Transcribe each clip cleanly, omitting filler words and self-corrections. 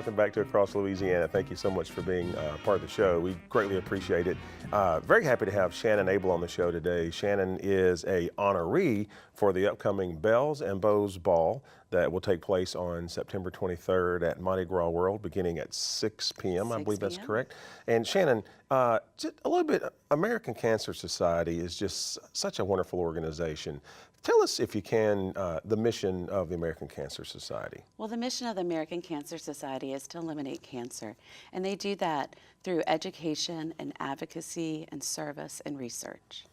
welcome back to Across Louisiana. Thank you so much for being part of the show. We greatly appreciate it. Very happy to have Shannon Abel on the show today. Shannon is a honoree for the upcoming Belles and Beaus Ball that will take place on September 23rd at Mardi Gras World, beginning at 6 p.m. I believe that's correct. And Shannon, just a little bit, American Cancer Society is just such a wonderful organization. Tell us, if you can, the mission of the American Cancer Society. Well, the mission of the American Cancer Society is to eliminate cancer, and they do that through education and advocacy and service and research.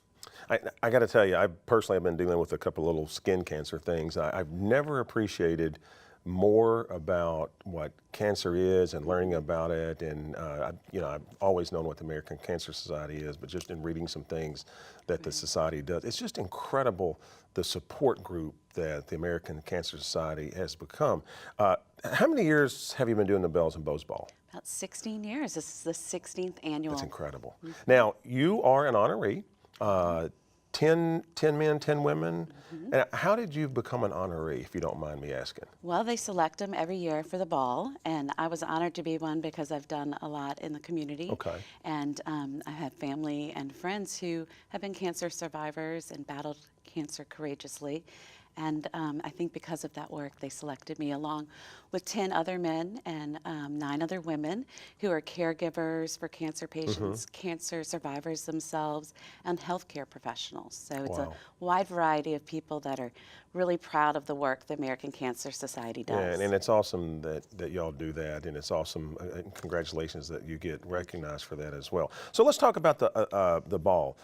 I got to tell you, I personally have been dealing with a couple little skin cancer things. I've never appreciated more about what cancer is and learning about it, and I've always known what the American Cancer Society is, but just in reading some things that the society does, it's just incredible the support group that the American Cancer Society has become. How many years have you been doing the Belles and Beaus Ball? About 16 years. This is the 16th annual. That's incredible. Now, you are an honoree. 10 men, 10 women. And how did you become an honoree, if you don't mind me asking? Well, they select them every year for the ball, and I was honored to be one because I've done a lot in the community. Okay. And I have family and friends who have been cancer survivors and battled cancer courageously. And I think because of that work, they selected me along with 10 other men and 9 other women who are caregivers for cancer patients, cancer survivors themselves, and healthcare professionals. So it's a wide variety of people that are really proud of the work the American Cancer Society does. Yeah, and it's awesome that y'all do that, and it's awesome, congratulations that you get recognized for that as well. So let's talk about the ball.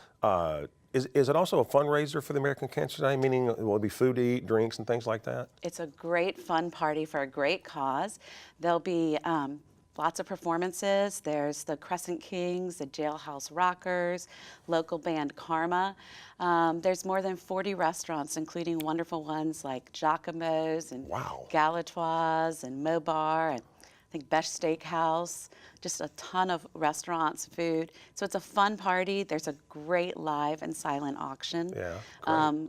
Is it also a fundraiser for the American Cancer Society, meaning will it be food to eat, drinks, and things like that? It's a great fun party for a great cause. There'll be lots of performances. There's the Crescent Kings, the Jailhouse Rockers, local band Karma. There's more than 40 restaurants, including wonderful ones like Jacobson and Galatoire's and Mobar and I think Best Steakhouse, just a ton of restaurants, food. So it's a fun party. There's a great live and silent auction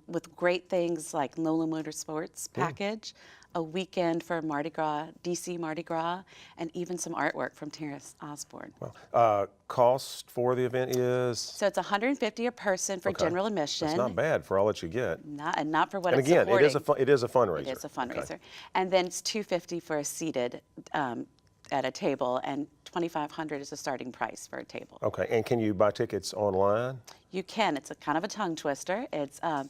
with great things like Nola Motorsports package, a weekend for Mardi Gras, DC Mardi Gras, and even some artwork from Terrence Osborne. Well, cost for the event is? So it's $150 a person for general admission. That's not bad for all that you get. Not for what and it's again, supporting. it is a fundraiser. It is a fundraiser. And then it's $250 for a seated at a table, and $2,500 is the starting price for a table. Okay, and can you buy tickets online? You can. It's a kind of a tongue twister. It's I'll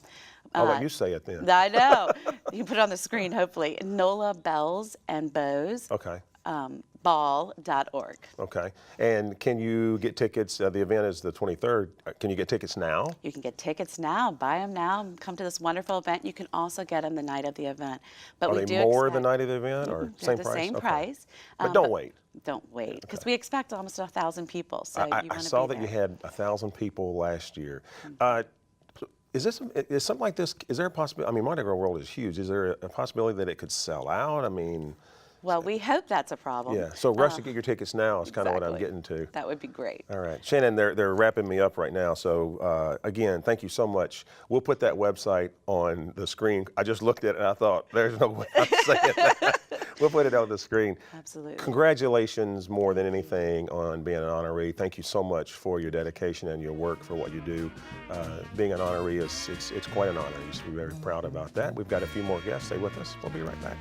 let you say it then. I know. You can put it on the screen, hopefully. NOLA Belles and Beaus. Okay. Ball.org. Okay. And can you get tickets? The event is the 23rd. Can you get tickets now? You can get tickets now. Buy them now. Come to this wonderful event. You can also get them the night of the event. But Are they more the night of the event, or same price? Same price. But don't wait. Don't wait, because we expect almost 1,000 people. So I saw that you had 1,000 people last year. Is something like this? Is there a possibility? I mean, Mardi Gras World is huge. Is there a possibility that it could sell out? I mean. Well, we hope that's a problem. Yeah, so rush to get your tickets now is kind of what I'm getting to. That would be great. All right. Shannon, they're wrapping me up right now, so again, thank you so much. We'll put that website on the screen. I just looked at it and I thought, there's no way I'm saying that. We'll put it on the screen. Absolutely. Congratulations more than anything on being an honoree. Thank you so much for your dedication and your work for what you do. Being an honoree, it's quite an honor. You should be very proud about that. We've got a few more guests. Stay with us. We'll be right back.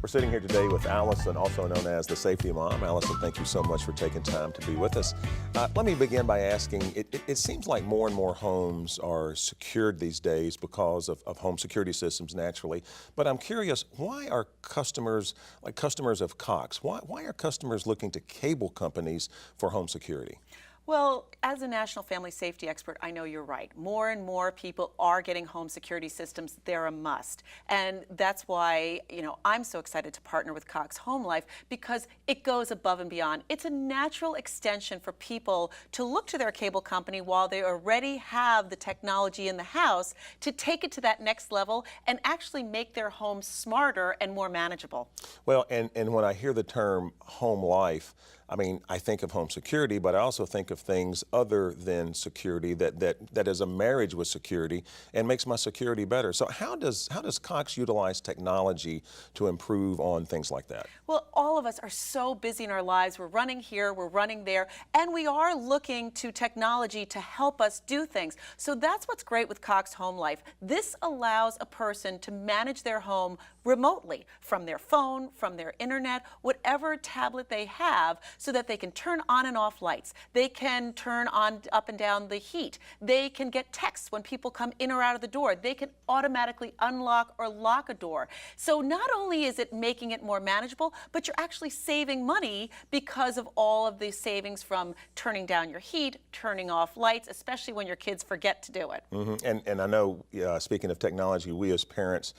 We're sitting here today with Alison, also known as the Safety Mom. Alison, thank you so much for taking time to be with us. Let me begin by asking, it seems like more and more homes are secured these days because of home security systems naturally, but I'm curious, why are customers, like customers of Cox, why are customers looking to cable companies for home security? Well, as a national family safety expert, I know you're right. More and more people are getting home security systems. They're a must. And that's why, I'm so excited to partner with Cox Home Life, because it goes above and beyond. It's a natural extension for people to look to their cable company while they already have the technology in the house to take it to that next level and actually make their home smarter and more manageable. Well, and when I hear the term home life, I mean, I think of home security, but I also think of things other than security that is a marriage with security and makes my security better. So how does Cox utilize technology to improve on things like that? Well, all of us are so busy in our lives. We're running here, we're running there, and we are looking to technology to help us do things. So that's what's great with Cox Home Life. This allows a person to manage their home remotely from their phone, from their internet, whatever tablet they have, so that they can turn on and off lights. They can turn on up and down the heat. They can get texts when people come in or out of the door. They can automatically unlock or lock a door. So not only is it making it more manageable, but you're actually saving money because of all of the savings from turning down your heat, turning off lights, especially when your kids forget to do it. And I know, speaking of technology, we as parents,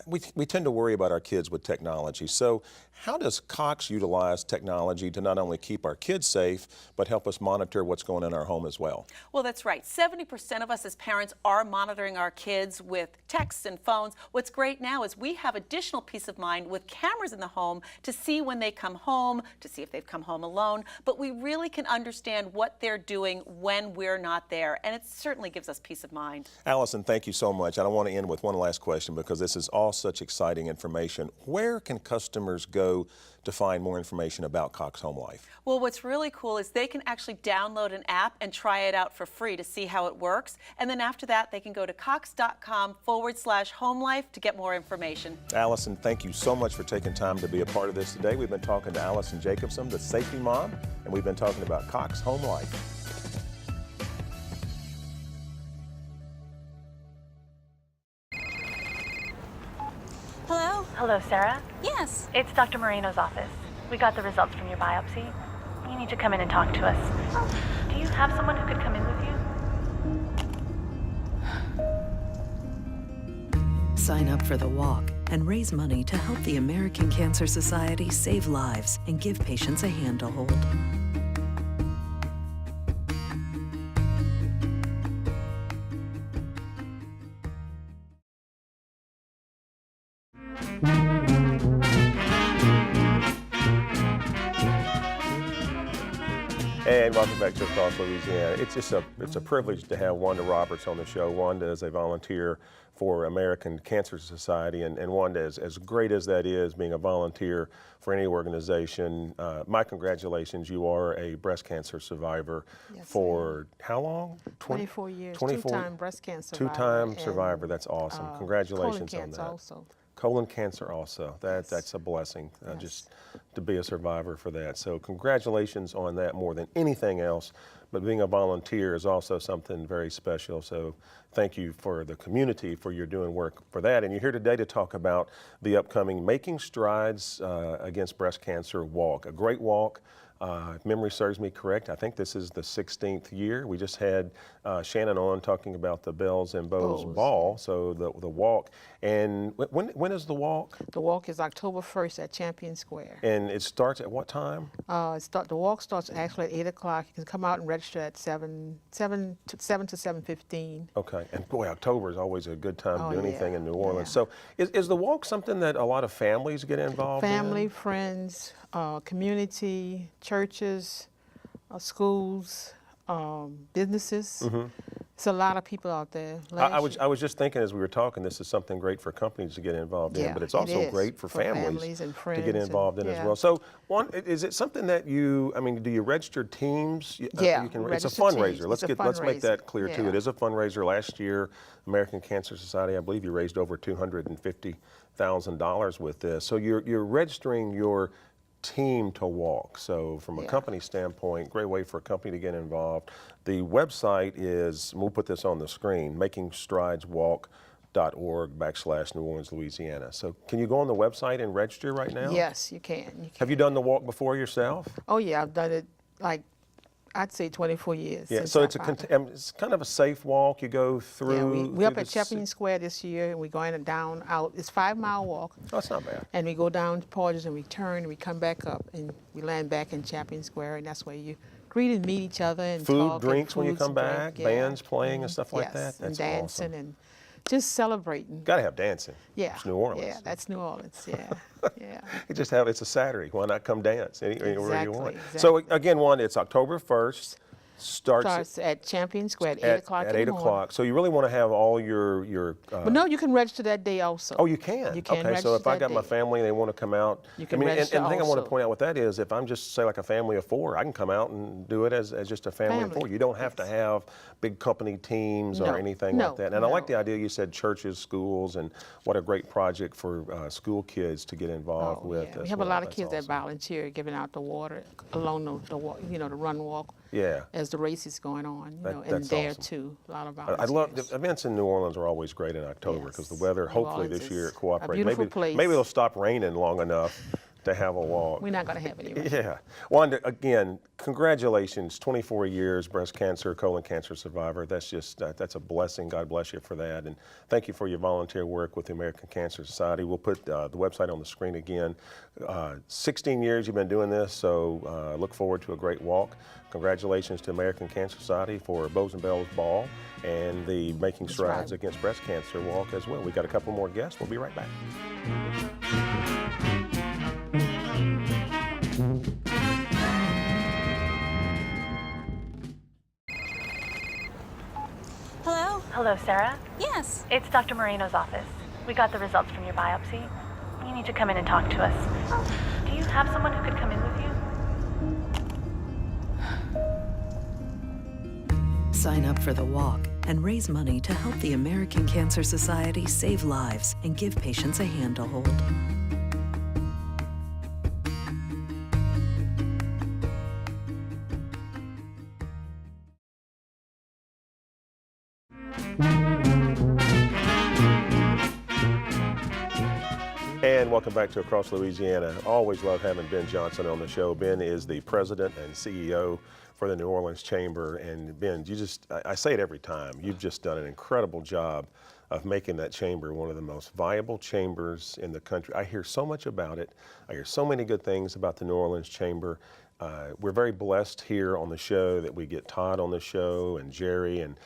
we tend to worry about our kids with technology. So how does Cox utilize technology to not only keep our kids safe, but help us monitor what's going on in our home as well? Well, that's right. 70% of us as parents are monitoring our kids with texts and phones. What's great now is we have additional peace of mind with cameras in the home to see when they come home, to see if they've come home alone. But we really can understand what they're doing when we're not there. And it certainly gives us peace of mind. Alison, thank you so much. And I want to end with one last question because this is all such exciting information. Where can customers go to find more information about Cox Home Life? Well, what's really cool is they can actually download an app and try it out for free to see how it works. And then after that, they can go to cox.com/homelife to get more information. Alison, thank you so much for taking time to be a part of this today. We've been talking to Alison Jacobson, the safety mom, and we've been talking about Cox Home Life. Hello? Hello, Sarah. Yes. It's Dr. Moreno's office. We got the results from your biopsy. You need to come in and talk to us. Do you have someone who could come in with you? Sign up for the walk and raise money to help the American Cancer Society save lives and give patients a hand to hold. And welcome back to Across Louisiana. It's a privilege to have Wanda Roberts on the show. Wanda is a volunteer for American Cancer Society, and Wanda, as great as that is, being a volunteer for any organization, my congratulations. You are a breast cancer survivor. Yes, for how long? 24 years. 24 Two-time breast cancer survivor. Two-time survivor. That's awesome. Congratulations colon on cancer that. Also. Colon cancer also. That's a blessing, Yes. just to be a survivor for that. So congratulations on that more than anything else. But being a volunteer is also something very special. So thank you for the community for your doing work for that. And you're here today to talk about the upcoming Making Strides Against Breast Cancer walk, a great walk. If memory serves me correct, I think this is the 16th year. We just had Shannon on talking about the Bells and Beaus Ball, so the walk. And when is the walk? The walk is October 1st at Champion Square. And it starts at what time? The walk starts actually at 8 o'clock. You can come out and register at 7 to 7:15. Okay, and boy, October is always a good time to do anything yeah, in New Orleans. yeah. So is the walk something that a lot of families get involved in? Family, friends, community, churches, schools, businesses. It's a lot of people out there. I was just thinking as we were talking, this is something great for companies to get involved in, Yeah, but it's it also is, great for families and to friends get and- involved in as yeah. well. So, is it something that do you register teams? Yeah, it's a register fundraiser. teams. Let's It's a make that fundraiser. clear too. Yeah. It is a fundraiser. Last year, American Cancer Society, I believe you raised over $250,000 with this. So you're registering your team to walk. So from a Yeah. company standpoint, great way for a company to get involved. The website is, and we'll put this on the screen, makingstrideswalk.org/New Orleans, Louisiana. So can you go on the website and register right now? Yes, you can. Have you done the walk before yourself? Oh yeah, I've done it I'd say 24 years. Yeah, since so I it's found it. it's kind of a safe walk. You go through. Yeah, we're up through at the Champion Square this year, and we're going down out. It's a 5-mile walk, Oh, that's not bad. and we go down to Portage, and we turn, and we come back up, and we land back in Champion Square, and that's where you greet and meet each other and Food, talk. drinks and when you foods come and drink, back, yeah. bands playing and stuff like Yes, that. and That's dancing awesome. and Just celebrating. Got to have dancing. Yeah. It's New Orleans. Yeah, that's New Orleans. Yeah. Yeah. You just have, it's a Saturday. Why not come dance anywhere you want? Exactly. So again, Wanda, it's October 1st. Starts at Champion Square at 8 o'clock At in 8 the morning. o'clock. So you really want to have all your But no, you can register that day also. Oh, you can? You can okay, register so if I that got my day. family and they want to come out, You can and register the thing I want to also. point out with that is if I'm just, say, like a family of 4, I can come out and do it as just a family of 4. You don't have to have big company teams or No, anything no, like that. And I like no. the idea you said churches, schools, and what a great project for school kids to get involved with. Yeah. We as have a well. lot of That's kids that awesome. volunteer giving out the water along the run walk Yeah. as the race is going on, and That's there awesome. too, a lot of I volunteers. love the events in New Orleans are always great in October because the Yes. weather, New hopefully Orleans this year, is it cooperates. a beautiful maybe, place. maybe it'll stop raining long enough to have a walk. We're not going to have any rain. Yeah. Wanda, again, congratulations, 24 years, breast cancer, colon cancer survivor. That's just, that's a blessing. God bless you for that. And thank you for your volunteer work with the American Cancer Society. We'll put the website on the screen again. 16 years you've been doing this, so look forward to a great walk. Congratulations to American Cancer Society for Beaus and Bells Ball and the Making Strides right. Against Breast Cancer walk as well. We've got a couple more guests. We'll be right back. Hello? Hello, Sarah. Yes. It's Dr. Moreno's office. We got the results from your biopsy. You need to come in and talk to us. Do you have someone who could come in with you? Sign up for the walk and raise money to help the American Cancer Society save lives and give patients a hand to hold. And welcome back to Across Louisiana. Always love having Ben Johnson on the show. Ben is the president and CEO for the New Orleans Chamber. And Ben, you just, I say it every time, you've just done an incredible job of making that chamber one of the most viable chambers in the country. I hear so much about it. I hear so many good things about the New Orleans Chamber. We're very blessed here on the show that we get Todd on the show and Jerry and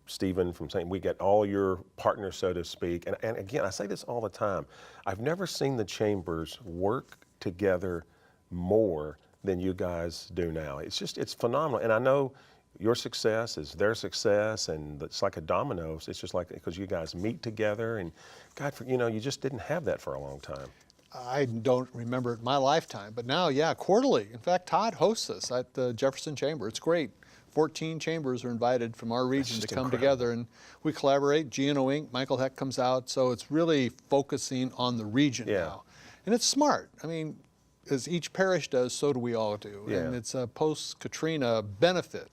Stephen from St. We get all your partners, so to speak. And again, I say this all the time. I've never seen the chambers work together more than you guys do now. It's just, it's phenomenal. And I know your success is their success, and it's like a dominoes. It's just like, because you guys meet together, and God, you just didn't have that for a long time. I don't remember it in my lifetime, but now, yeah, quarterly. In fact, Todd hosts us at the Jefferson Chamber. It's great. 14 chambers are invited from our region to come incredible. together, and we collaborate. G&O Inc., Michael Heck comes out, so it's really focusing on the region now. And it's smart. I mean, as each parish does, so do we all do. Yeah. And it's a post-Katrina benefit.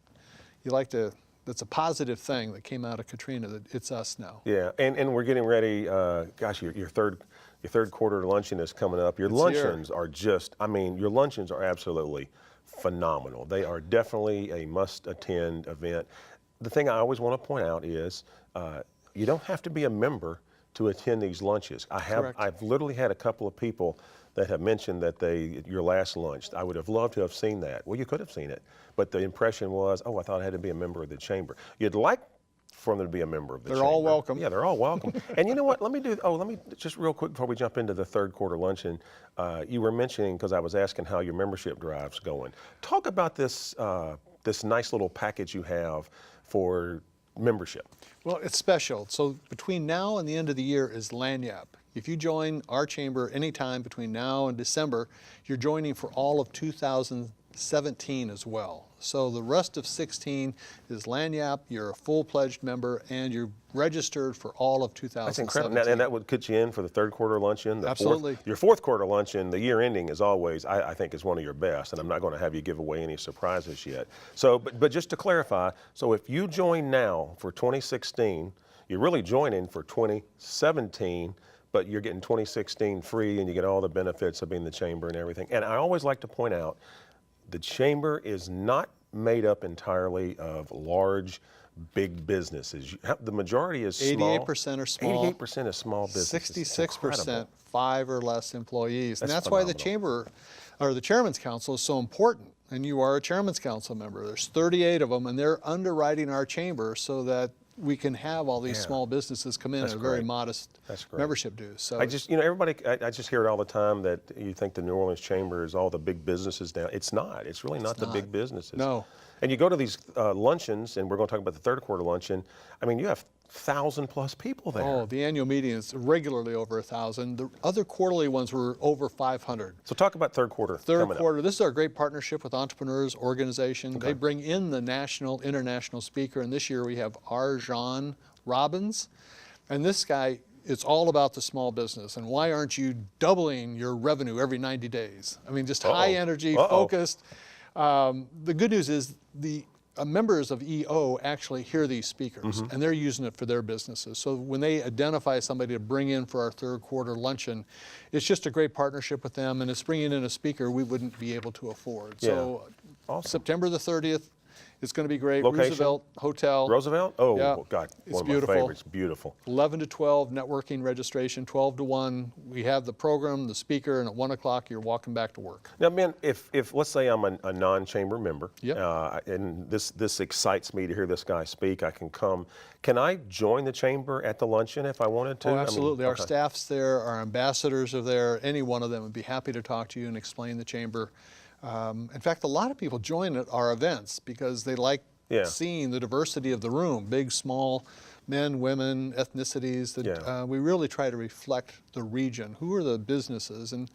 That's a positive thing that came out of Katrina, that it's us now. Yeah, and we're getting ready, gosh, your third quarter luncheon is coming up. Your luncheons are just, I mean, your luncheons are absolutely phenomenal. They are definitely a must-attend event. The thing I always want to point out is you don't have to be a member to attend these lunches. I've literally had a couple of people that have mentioned that your last lunch, I would have loved to have seen that. Well, you could have seen it, but the impression was, oh, I thought I had to be a member of the chamber. You'd like for them to be a member of the chamber. They're all welcome. Yeah, they're all welcome. And you know what, let me just real quick before we jump into the third quarter luncheon, you were mentioning, because I was asking how your membership drive's going. Talk about this nice little package you have for membership. Well, it's special. So between now and the end of the year is Lanyap. If you join our chamber anytime between now and December, you're joining for all of 2017 as well. So the rest of 16 is Lanyap, you're a full-pledged member, and you're registered for all of 2017. That's incredible. And that would put you in for the third quarter luncheon. Absolutely. Your fourth quarter luncheon, the year ending, is always, I think, is one of your best, and I'm not going to have you give away any surprises yet. So, but just to clarify, so if you join now for 2016, you're really joining for 2017, but you're getting 2016 free, and you get all the benefits of being in the chamber and everything. And I always like to point out, the chamber is not made up entirely of large, big businesses. The majority is small. 88% are small. 88% is small businesses. 66% 5 or less employees. And That's that's why the phenomenal. chamber, or the chairman's council, is so important. And you are a chairman's council member. There's 38 of them, and they're underwriting our chamber so that we can have all these small businesses come in at a very modest membership dues. So I just, everybody, I just hear it all the time that you think the New Orleans Chamber is all the big businesses down. It's not. It's really not the big businesses. No. And you go to these luncheons, and we're going to talk about the third quarter luncheon. I mean, you have 1,000+ people there. Oh, the annual meeting is regularly over 1,000. The other quarterly ones were over 500. So talk about third quarter. Third quarter, this is our great partnership with Entrepreneurs Organization. They bring in the national, international speaker, and this year we have Arjan Robbins. And this guy, it's all about the small business, and why aren't you doubling your revenue every 90 days? I mean, just high energy, focused. The good news is the members of EO actually hear these speakers, and they're using it for their businesses. So when they identify somebody to bring in for our third quarter luncheon, it's just a great partnership with them, and it's bringing in a speaker we wouldn't be able to afford. So September the 30th, it's going to be great. Location? Roosevelt Hotel. Roosevelt? Oh, Yeah. God, It's one of beautiful. my favorites. Beautiful. 11 to 12 networking registration, 12 to 1. We have the program, the speaker, and at 1 o'clock you're walking back to work. Now, man, if let's say I'm a non-chamber member, Yep. and this excites me to hear this guy speak, I can come. Can I join the chamber at the luncheon if I wanted to? Oh, I mean, absolutely. Our okay. staff's there, our ambassadors are there. Any one of them would be happy to talk to you and explain the chamber. In fact, a lot of people join at our events because they like seeing the diversity of the room, big, small, men, women, ethnicities. That we really try to reflect the region. Who are the businesses? And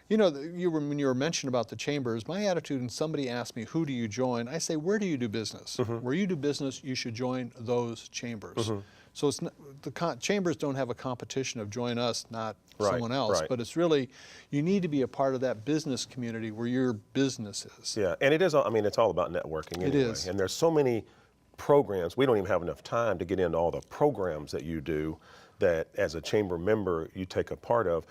when you were mentioning about the chambers, my attitude, and somebody asked me, who do you join? I say, where do you do business? Where you do business, you should join those chambers. So it's not, chambers don't have a competition of join us, not someone else, but it's really, you need to be a part of that business community where your business is. Yeah, and it is, I mean, it's all about networking anyway. It is. And there's so many programs, we don't even have enough time to get into all the programs that you do that as a chamber member you take a part of.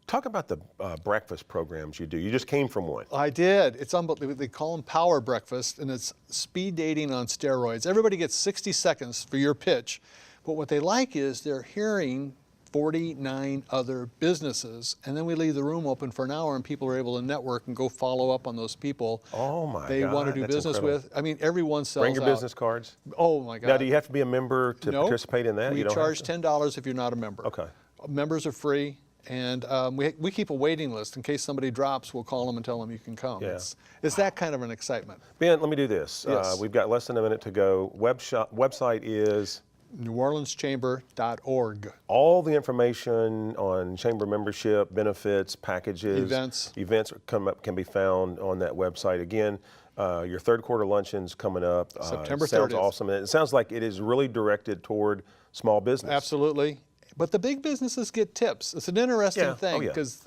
Talk about the breakfast programs you do. You just came from one. I did. It's unbelievable. They call them power breakfast, and it's speed dating on steroids. Everybody gets 60 seconds for your pitch, but what they like is they're hearing 49 other businesses, and then we leave the room open for an hour, and people are able to network and go follow up on those people Oh my they God, want to do that's business incredible. with. I mean, everyone sells Bring your out. business cards. Oh my God. Now, do you have to be a member to Nope. participate in that? We You don't charge have to? $10 if you're not a member. Okay. Members are free. And we keep a waiting list in case somebody drops. We'll call them and tell them you can come. Yeah. It's that kind of an excitement. Ben, let me do this. Yes. We've got less than a minute to go. Website is NewOrleansChamber.org. all the information on chamber membership, benefits, packages, Events can be found on that website. Again, your third quarter luncheon's coming up. September sounds 30th. awesome. And it sounds like it is really directed toward small business. Absolutely. But the big businesses get tips. It's an interesting thing yeah. because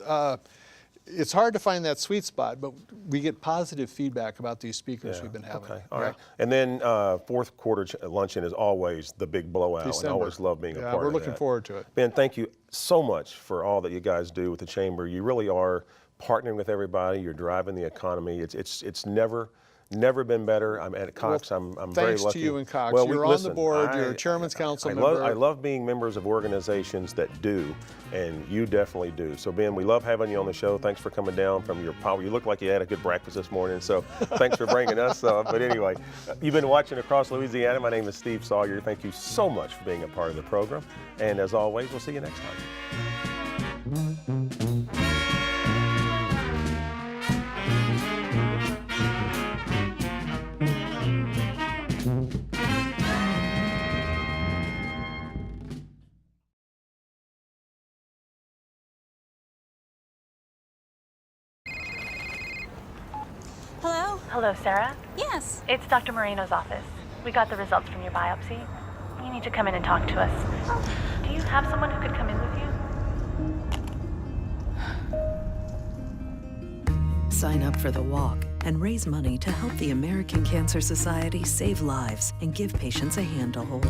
it's hard to find that sweet spot, but we get positive feedback about these speakers we've been having. Okay, all right. And then fourth quarter luncheon is always the big blowout. December. And I always love being a part of that. We're looking forward to it. Ben, thank you so much for all that you guys do with the chamber. You really are partnering with everybody. You're driving the economy. It's never been better. I'm at Cox. Well, I'm very lucky. Thanks to you and Cox. Well, you're on the board. You're a chairman's council member. I love being members of organizations that do, and you definitely do. So Ben, we love having you on the show. Thanks for coming down from your power. You look like you had a good breakfast this morning, so thanks for bringing us up. But anyway, you've been watching Across Louisiana. My name is Steve Sawyer. Thank you so much for being a part of the program. And as always, we'll see you next time. Hello? Hello, Sarah. Yes. It's Dr. Moreno's office. We got the results from your biopsy. You need to come in and talk to us. Do you have someone who could come in with you? Sign up for the walk and raise money to help the American Cancer Society save lives and give patients a hand to hold.